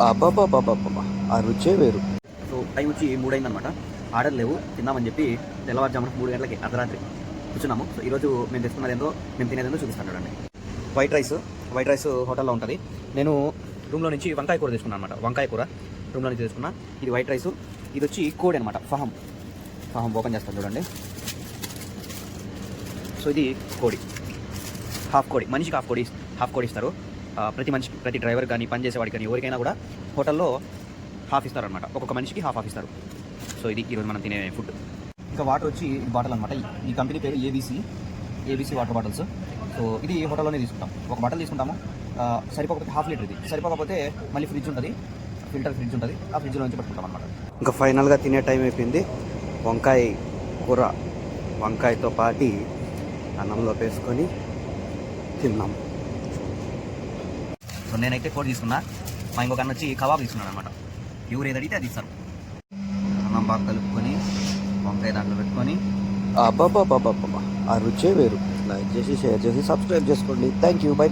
అబ్బాబ్బాబ్బాబ్బా ఆ రుచే వేరు. సో టైం వచ్చి 3 అయిందనమాట. ఆర్డర్ లేవు, తిందామని చెప్పి తెల్లవారుజామున 3 గంటలకి అర్ధరాత్రి కూర్చున్నాము. సో ఈరోజు మేము తెచ్చుకున్నది ఏందో, మేము తినేదేందో చూపిస్తాను చూడండి. వైట్ రైస్ హోటల్లో ఉంటుంది. నేను రూమ్లో నుంచి వంకాయ కూర తీసుకున్నాను అనమాట. వంకాయ కూర రూమ్లో నుంచి తీసుకున్నా. ఇది వైట్ రైస్, ఇది వచ్చి కోడి అనమాట. ఫహం ఓపెన్ చేస్తాను చూడండి. సో ఇది కోడి, హాఫ్ కోడి, మనిషికి హాఫ్ కోడి ఇస్తారు. ప్రతి మనిషికి, ప్రతి డ్రైవర్ కానీ, పని చేసేవాడికి కానీ, ఎవరికైనా కూడా హోటల్లో హాఫ్ ఇస్తారనమాట. ఒక్కొక్క మనిషికి హాఫ్ ఇస్తారు. సో ఇది ఈరోజు మనం తినే ఫుడ్. ఇంకా వాటర్ వచ్చి బాటిల్ అనమాట. ఈ కంపెనీ పేరు ఏబీసీ వాటర్ బాటిల్స్. సో ఇది హోటల్లోనే తీసుకుంటాం. ఒక బాటిల్ తీసుకుంటాము. సరిపోకపోతే హాఫ్ లీటర్, ఇది సరిపోకపోతే మళ్ళీ ఫ్రిడ్జ్ ఉంటుంది, ఫిల్టర్ ఫ్రిడ్జ్ ఉంటుంది, ఆ ఫ్రిడ్జ్లో నుంచి పట్టుకుంటాం అనమాట. ఇంకా ఫైనల్గా తినే టైం అయిపోయింది. వంకాయ కూర, వంకాయతో పాటి అన్నంలో వేసుకొని తిన్నాం. సో నేనైతే కోడి తీసుకున్నా, మా ఇంకొక అన్న వచ్చి కబాబ్ తీసుకున్నాను అనమాట. ఎవరు ఏది అడిగితే అది ఇస్తారు. అన్నం బాగా కలుపుకొని వంకాయ దాంట్లో పెట్టుకొని అబ్బాబ్బాబ్బాబ్బా ఆ రుచే వేరు. లైక్ చేసి, షేర్ చేసి, సబ్స్క్రైబ్ చేసుకోండి. Thank you, by.